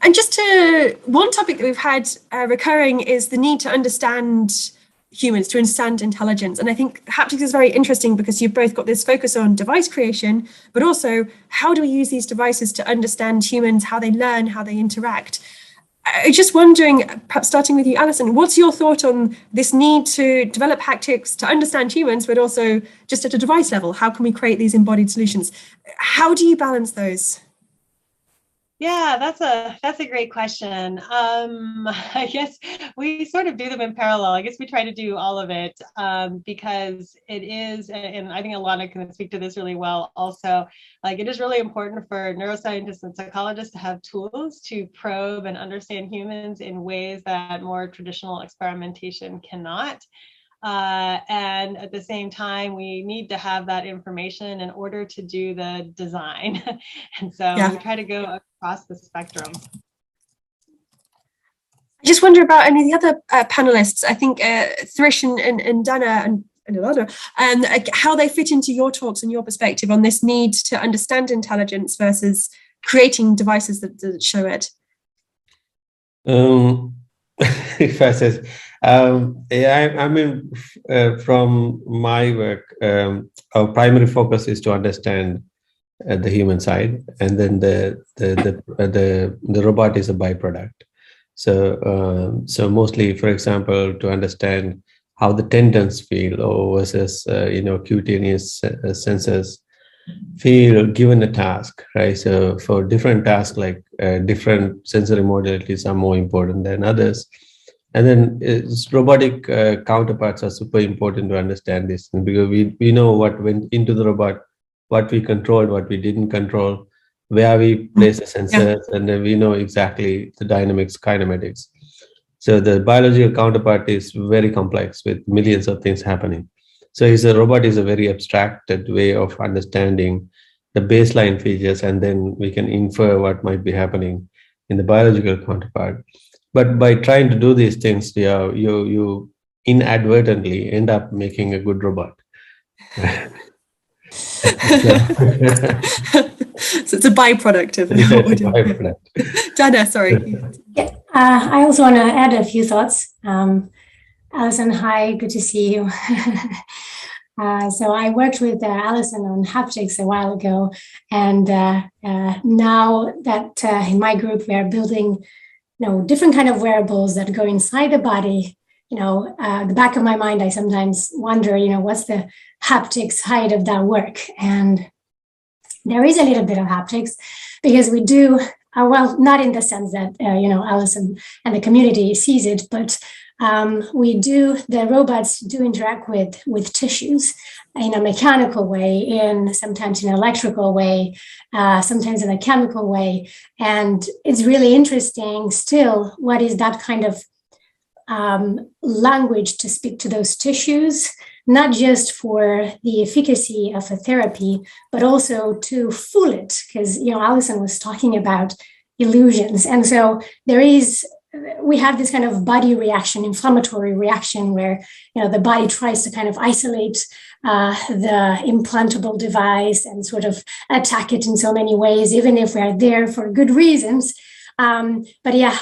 And just one topic that we've had recurring is the need to understand humans, to understand intelligence. And I think haptics is very interesting because you've both got this focus on device creation, but also how do we use these devices to understand humans, how they learn, how they interact. I'm just wondering, perhaps starting with you, Alison, what's your thought on this need to develop haptics to understand humans, but also just at a device level? How can we create these embodied solutions? How do you balance those? Yeah, that's a great question. I guess we sort of do them in parallel. I guess we try to do all of it because it is, and I think Ilana can speak to this really well also, like it is really important for neuroscientists and psychologists to have tools to probe and understand humans in ways that more traditional experimentation cannot. And at the same time, we need to have that information in order to do the design. And so we try to go across the spectrum. I just wonder about any of the other panelists. I think Thrish and Dana and Ilana, how they fit into your talks and your perspective on this need to understand intelligence versus creating devices that show it. If I says, I mean, from my work, our primary focus is to understand the human side, and then the robot is a byproduct. So mostly, for example, to understand how the tendons feel, or versus cutaneous sensors feel given a task, right? So for different tasks, like different sensory modalities are more important than others. And then robotic counterparts are super important to understand this, because we know what went into the robot, what we controlled, what we didn't control, where we place the sensors, and then we know exactly the dynamics, kinematics. So the biological counterpart is very complex with millions of things happening. So a robot is a very abstracted way of understanding the baseline features, and then we can infer what might be happening in the biological counterpart. But by trying to do these things, you inadvertently end up making a good robot. So it's a byproduct of what we're doing. Dana, sorry. Yeah, I also want to add a few thoughts. Alison, hi, good to see you. So I worked with Alison on haptics a while ago, and now that in my group we are building, different kind of wearables that go inside the body. The back of my mind, I sometimes wonder, what's the haptic side of that work? And there is a little bit of haptics because we do, well, not in the sense that, Alison and the community sees it, but the robots do interact with tissues in a mechanical way, sometimes in an electrical way, sometimes in a chemical way. And it's really interesting still, what is that kind of language to speak to those tissues, not just for the efficacy of a therapy, but also to fool it, because, Alison was talking about illusions. And so we have this kind of body reaction, inflammatory reaction, where the body tries to kind of isolate the implantable device and sort of attack it in so many ways, even if we are there for good reasons. But yeah,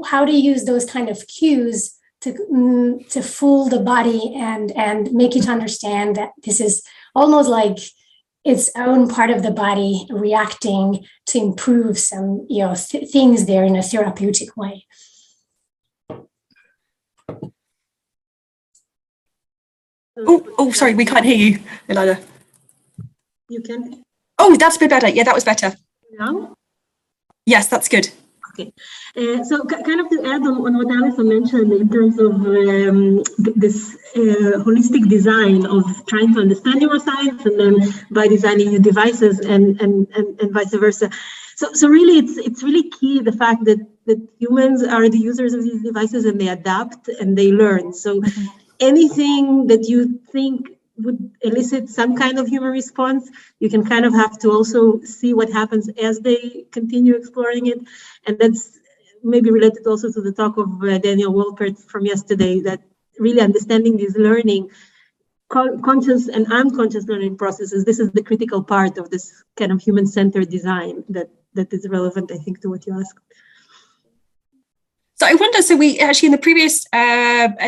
how to use those kind of cues to fool the body and make it understand that this is almost like its own part of the body reacting to improve some things there in a therapeutic way. Oh, sorry, we can't hear you, Ilana. You can? Oh, that's a bit better. Yeah, that was better. Now? Yes, that's good. Okay. So kind of to add on what Alison mentioned in terms of this holistic design of trying to understand neuroscience, and then by designing new devices and vice versa. So really, it's really key, the fact that humans are the users of these devices, and they adapt and they learn. So anything that you think would elicit some kind of human response, you can kind of have to also see what happens as they continue exploring it. And that's maybe related also to the talk of Daniel Wolpert from yesterday, that really understanding this learning conscious and unconscious learning processes, this is the critical part of this kind of human-centered design that is relevant, I think, to what you asked. So I wonder, so we actually in the previous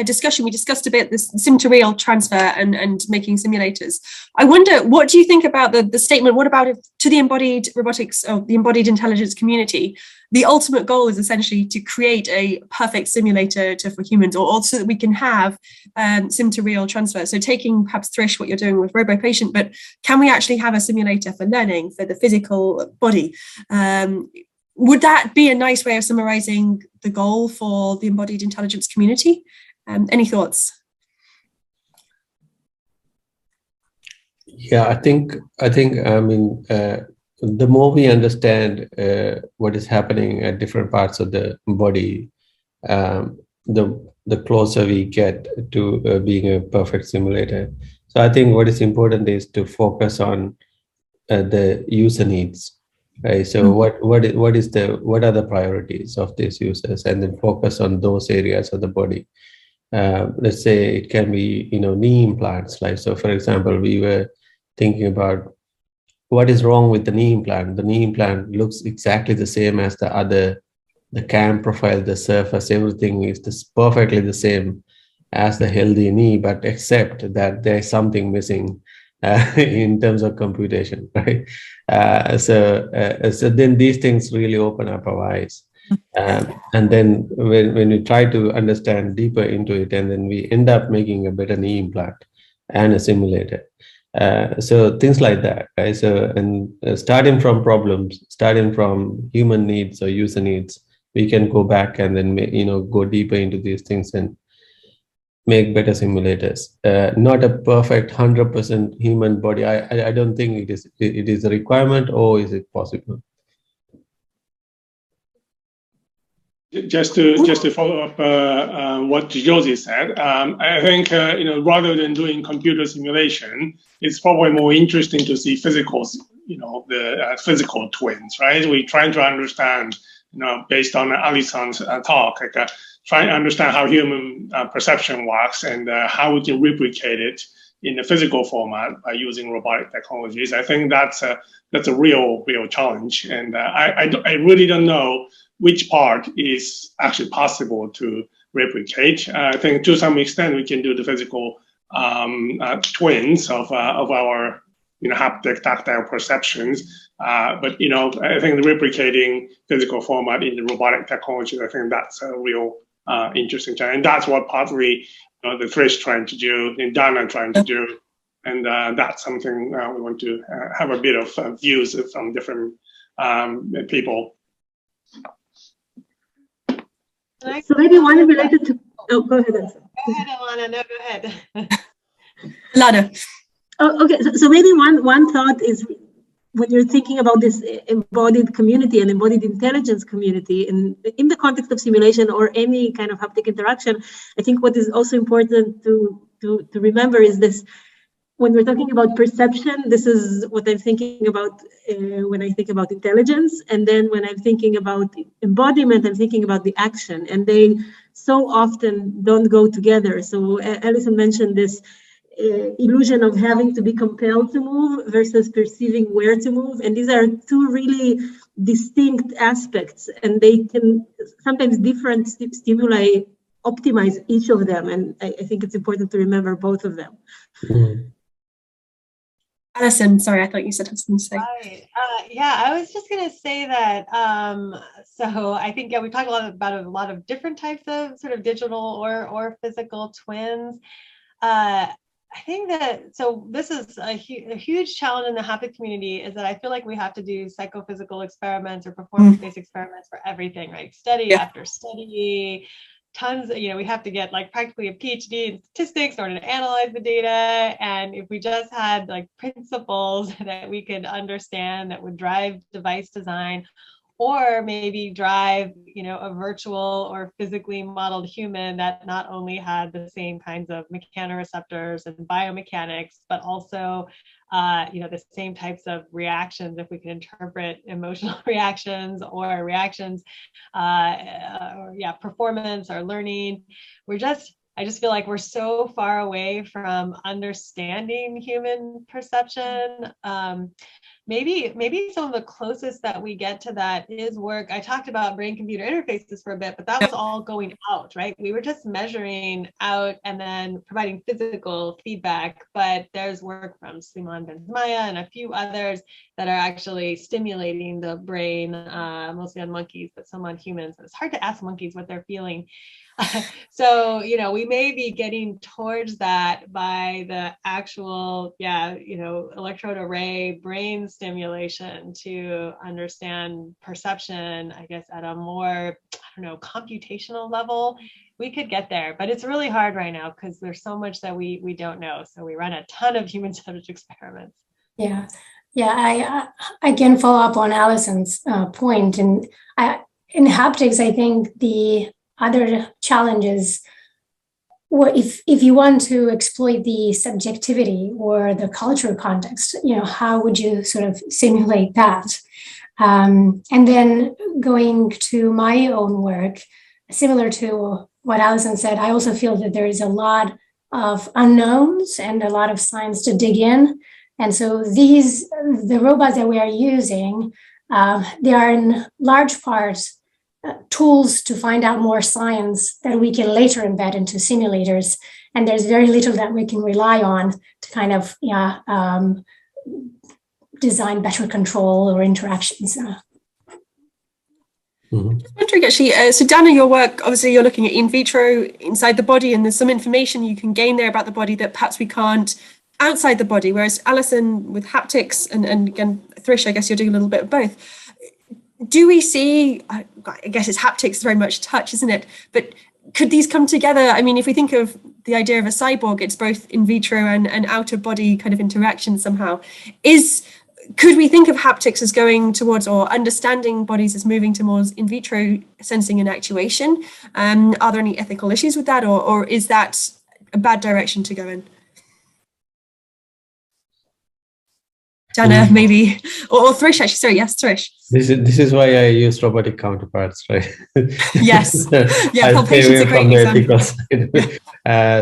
discussion, we discussed a bit this sim to real transfer and making simulators. I wonder, what do you think about the statement, what about if to the embodied robotics or the embodied intelligence community, the ultimate goal is essentially to create a perfect simulator for humans, or also that we can have sim to real transfer. So taking perhaps Thrish, what you're doing with RoboPatient, but can we actually have a simulator for learning for the physical body? Would that be a nice way of summarizing the goal for the embodied intelligence community? Any thoughts? Yeah, I think the more we understand what is happening at different parts of the body, the closer we get to being a perfect simulator. So I think what is important is to focus on the user needs. Right. So what are the priorities of these users, and then focus on those areas of the body. Let's say it can be, knee implants. Like, so for example, we were thinking about what is wrong with the knee implant. The knee implant looks exactly the same as the cam profile, the surface, everything is perfectly the same as the healthy knee, but except that there's something missing in terms of computation, right? So then these things really open up our eyes. And then when we try to understand deeper into it, and then we end up making a better knee implant and a simulator. So things like that, right? So, and starting from problems, starting from human needs or user needs, we can go back and then, go deeper into these things and make better simulators. Not a perfect 100% human body. I don't think it is a requirement, or is it possible? Just to follow up what Josie said, I think rather than doing computer simulation, it's probably more interesting to see physicals, the physical twins, right? We're trying to understand, based on Alison's talk, trying to understand how human perception works and how we can replicate it in a physical format by using robotic technologies. I think that's a real challenge, and I really don't know which part is actually possible to replicate. I think to some extent we can do the physical twins of our haptic tactile perceptions, but I think replicating physical format in the robotic technology, I think that's a real interesting challenge, and that's what partly the Thrish trying to do and Dana trying to do, and that's something we want to have a bit of views from different people. So maybe one related to. Oh, go ahead, Elsa. Go ahead, Alana. No, go ahead. Lana. Oh, okay. So maybe one thought is, when you're thinking about this embodied community and embodied intelligence community in the context of simulation or any kind of haptic interaction, I think what is also important to remember is this. When we're talking about perception, this is what I'm thinking about when I think about intelligence. And then when I'm thinking about embodiment, I'm thinking about the action. And they so often don't go together. So Alison mentioned this illusion of having to be compelled to move versus perceiving where to move. And these are two really distinct aspects. And they can sometimes different stimuli optimize each of them. And I think it's important to remember both of them. Mm-hmm. Alison, sorry, I thought you said something to say. Right. Yeah, I was just going to say that. So I think, we talked about a lot of different types of sort of digital or physical twins. I think that, so this is a huge challenge in the haptic community, is that I feel like we have to do psychophysical experiments or performance-based experiments for everything, right? Study after study. Tons, we have to get practically a PhD in statistics in order to analyze the data. And if we just had principles that we could understand that would drive device design, or maybe drive, a virtual or physically modeled human that not only had the same kinds of mechanoreceptors and biomechanics, but also the same types of reactions, if we can interpret emotional reactions or reactions, performance or learning. I just feel like we're so far away from understanding human perception. Maybe some of the closest that we get to that is work. I talked about brain-computer interfaces for a bit, but that was all going out, right? We were just measuring out and then providing physical feedback, but there's work from Slimane Benzmaya and a few others that are actually stimulating the brain, mostly on monkeys, but some on humans. It's hard to ask monkeys what they're feeling. So, we may be getting towards that by the actual, electrode array brain stimulation to understand perception, I guess, at a more, computational level. We could get there, but it's really hard right now because there's so much that we don't know. So we run a ton of human subject experiments. Yeah. I can follow up on Alison's point. And in haptics, I think the other challenges, if you want to exploit the subjectivity or the cultural context, how would you sort of simulate that? And then going to my own work, similar to what Alison said, I also feel that there is a lot of unknowns and a lot of science to dig in. And so the robots that we are using, they are in large part tools to find out more science that we can later embed into simulators. And there's very little that we can rely on to kind of design better control or interactions. I'm wondering actually, so Dana, your work, obviously you're looking at in vitro inside the body, and there's some information you can gain there about the body that perhaps we can't outside the body, whereas Alison with haptics and again, Thrish, I guess you're doing a little bit of both. Do we see, I guess it's haptics, very much touch, isn't it? But could these come together? I mean, if we think of the idea of a cyborg, it's both in vitro and out of body kind of interaction somehow. Could we think of haptics as going towards, or understanding bodies as moving towards in vitro sensing and actuation? Are there any ethical issues with that, or is that a bad direction to go in? Dana, maybe, or Thrish, actually. Sorry, yes, Thrish. This is why I use robotic counterparts, right? Yes. Yeah, palpation is a great example.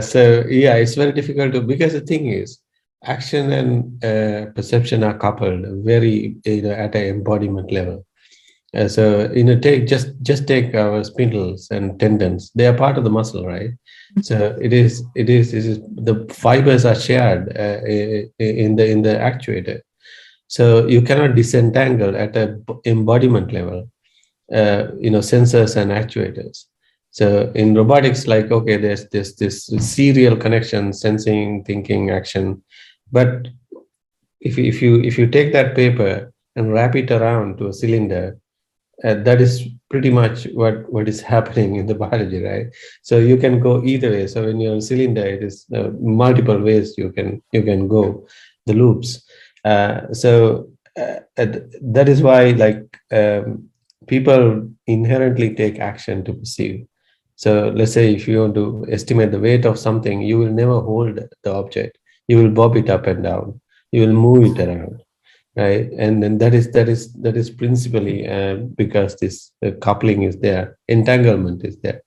So yeah, it's very difficult to, because the thing is, action and perception are coupled very at an embodiment level. So take our spindles and tendons. They are part of the muscle, right? So it is the fibers are shared in the actuator. So you cannot disentangle at an embodiment level, sensors and actuators. So in robotics, like, okay, there's this serial connection, sensing, thinking, action. But if you take that paper and wrap it around to a cylinder, that is pretty much what is happening in the biology, right? So you can go either way. So when you're a cylinder, it is multiple ways you can go, the loops. So that is why, people inherently take action to perceive. So let's say if you want to estimate the weight of something, you will never hold the object. You will bob it up and down. You will move it around, right? And then that is principally because this coupling is there, entanglement is there.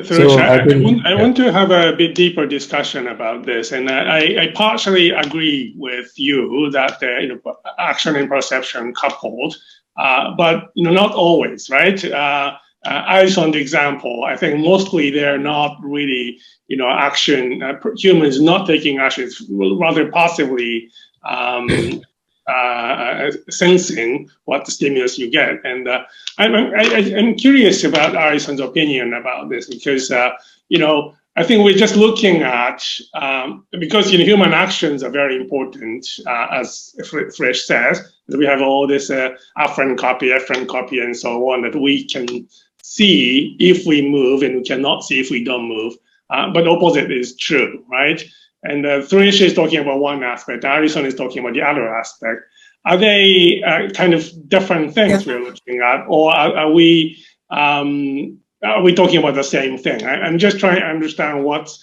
So I want to have a bit deeper discussion about this, and I partially agree with you that action and perception coupled, but not always, right? Alison, the example, I think mostly they're not really action. Humans not taking actions, rather passively sensing what the stimulus you get. And I'm curious about Alison's opinion about this, because I think we're just looking at because human actions are very important, as Thrish says, that we have all this afferent copy, and so on, that we can see if we move and we cannot see if we don't move. But the opposite is true, right? And Thrish is talking about one aspect, Alison is talking about the other aspect. Are they kind of different things we're looking at, or are we talking about the same thing? I'm just trying to understand what's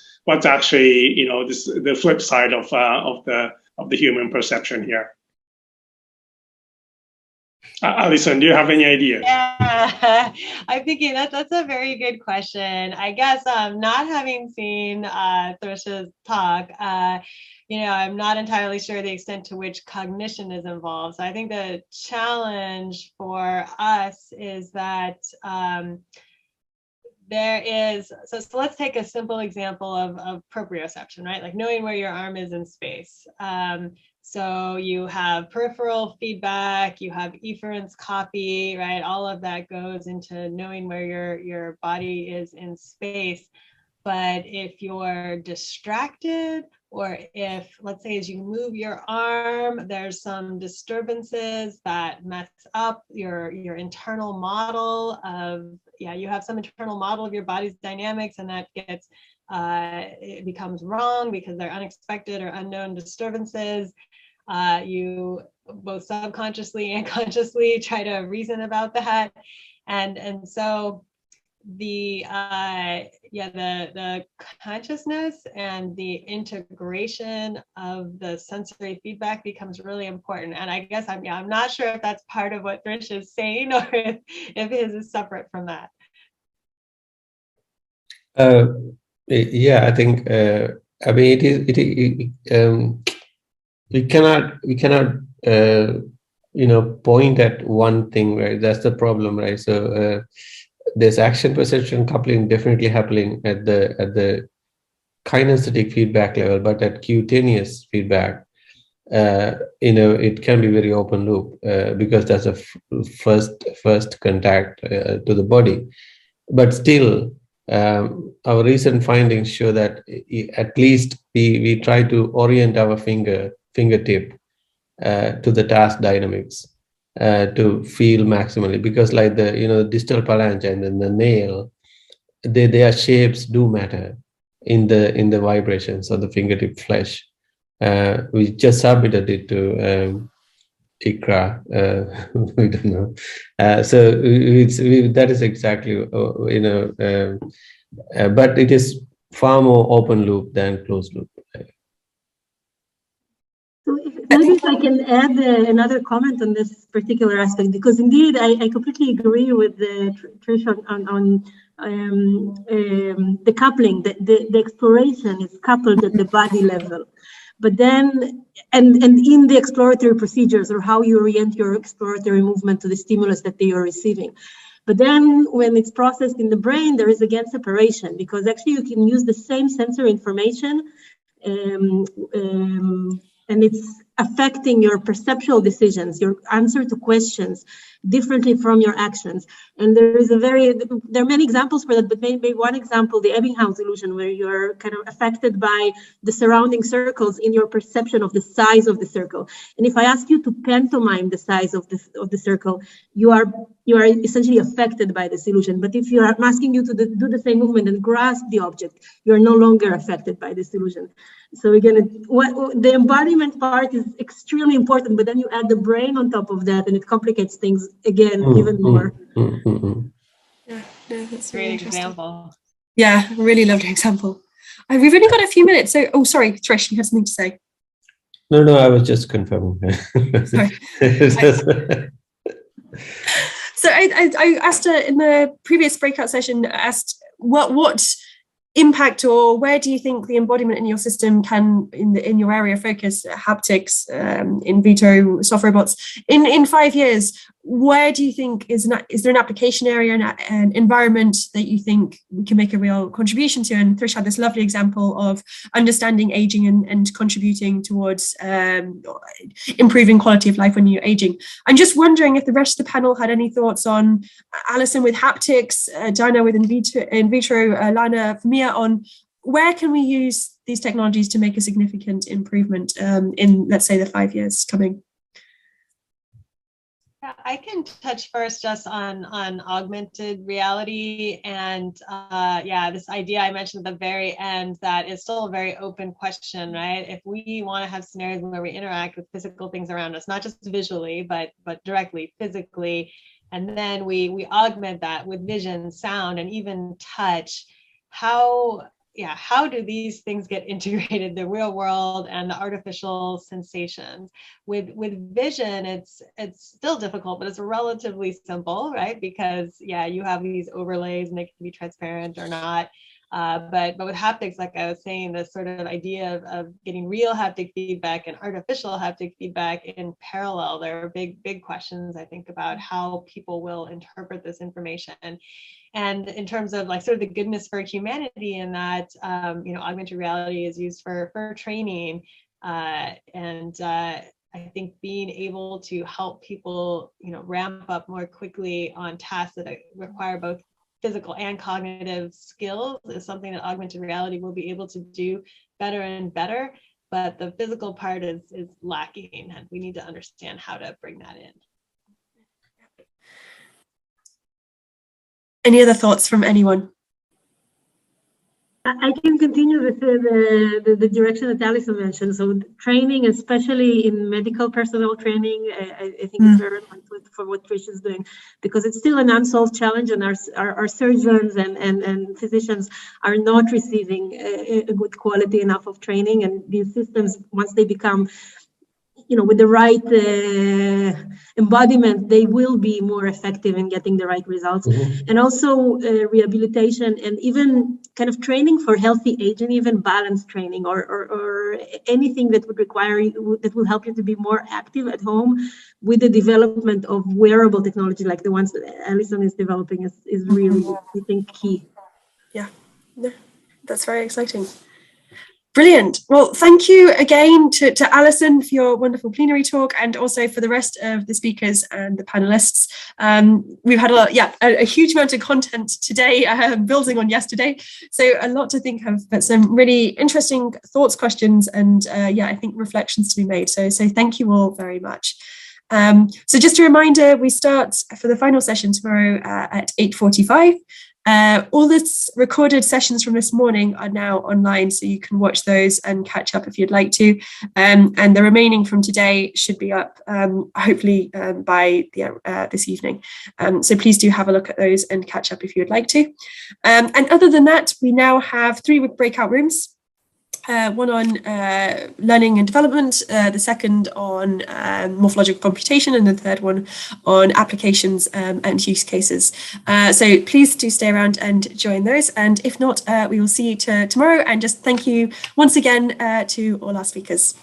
actually the flip side of the human perception here. Alison, do you have any idea? Yeah, I'm thinking that's a very good question. I guess not having seen Thrish's talk, I'm not entirely sure the extent to which cognition is involved. So I think the challenge for us is that there is, so let's take a simple example of proprioception, right? Like knowing where your arm is in space. So you have peripheral feedback, you have efference copy, right? All of that goes into knowing where your body is in space. But if you're distracted, or if, let's say, as you move your arm, there's some disturbances that mess up your internal model of, you have some internal model of your body's dynamics, and that gets, it becomes wrong because they're unexpected or unknown disturbances. You both subconsciously and consciously try to reason about that. And so the consciousness and the integration of the sensory feedback becomes really important. And I guess I'm not sure if that's part of what Thrish is saying, or if his is separate from that. Yeah, I think we cannot point at one thing, right? That's the problem, right? So there's action perception coupling definitely happening at the kinesthetic feedback level, but at cutaneous feedback, it can be very open loop because that's a first contact to the body. But still, our recent findings show that at least we try to orient our fingertip to the task dynamics to feel maximally, because like the distal phalange and then the nail, their shapes do matter in the vibrations of the fingertip flesh. We just submitted it to ICRA. We don't know. So that is exactly but it is far more open loop than closed loop. So maybe if I can add another comment on this particular aspect, because indeed I completely agree with Trish on the coupling. The exploration is coupled at the body level, but then and in the exploratory procedures, or how you orient your exploratory movement to the stimulus that they are receiving. But then when it's processed in the brain, there is again separation, because actually you can use the same sensory information and it's affecting your perceptual decisions, your answer to questions differently from your actions. And there are many examples for that, but maybe one example, the Ebbinghaus illusion, where you're kind of affected by the surrounding circles in your perception of the size of the circle. And if I ask you to pantomime the size of the circle, you are essentially affected by this illusion. But if I'm asking you to do the same movement and grasp the object, you're no longer affected by this illusion. So again, the embodiment part is extremely important, but then you add the brain on top of that, and it complicates things again even more. Yeah, no, that's a Great example. Yeah, really lovely example. We've only got a few minutes, so sorry, Trish, you had something to say. No, I was just confirming. Sorry. So I asked in the previous breakout session, asked what impact, or where do you think the embodiment in your system can, in your area of focus, haptics, in vitro software robots, in 5 years, where do you think is there an application area, an environment that you think we can make a real contribution to? And Thrish had this lovely example of understanding aging and contributing towards improving quality of life when you're aging. I'm just wondering if the rest of the panel had any thoughts on Alison with haptics, Dinah with in vitro, Lana, Mia, on where can we use these technologies to make a significant improvement in, let's say, the 5 years coming. I can touch first just on augmented reality and this idea I mentioned at the very end that is still a very open question, right? If we want to have scenarios where we interact with physical things around us, not just visually, but directly, physically, and then we augment that with vision, sound, and even touch, how yeah, how do these things get integrated, the real world and the artificial sensations? With vision, it's still difficult, but it's relatively simple, right? Because yeah, you have these overlays and they can be transparent or not. But with haptics, like I was saying, this sort of idea of getting real haptic feedback and artificial haptic feedback in parallel, there are big questions, I think, about how people will interpret this information. And in terms of like sort of the goodness for humanity in that, augmented reality is used for training, I think being able to help people, ramp up more quickly on tasks that require both physical and cognitive skills is something that augmented reality will be able to do better and better. But the physical part is lacking, and we need to understand how to bring that in. Any other thoughts from anyone? I can continue with the direction that Alison mentioned. So training, especially in medical personnel training, I think it's very relevant for what Trish is doing, because it's still an unsolved challenge, and our surgeons and physicians are not receiving a good quality enough of training. And these systems, once they become with the right embodiment, they will be more effective in getting the right results. And also rehabilitation, and even kind of training for healthy aging, even balance training or anything that would require that will help you to be more active at home, with the development of wearable technology like the ones that Alison is developing is really, I think, key. Yeah, that's very exciting. Brilliant. Well, thank you again to Alison for your wonderful plenary talk, and also for the rest of the speakers and the panelists. We've had a huge amount of content today, building on yesterday. So a lot to think of, but some really interesting thoughts, questions, and I think reflections to be made. So thank you all very much. So just a reminder, we start for the final session tomorrow at 8:45. All the recorded sessions from this morning are now online, so you can watch those and catch up if you'd like to. And the remaining from today should be up, hopefully by this evening. So please do have a look at those and catch up if you would like to. And other than that, we now have 3 breakout rooms. One on learning and development, the second on morphological computation, and the third one on applications and use cases. So please do stay around and join those. And if not, we will see you tomorrow. And just thank you once again to all our speakers.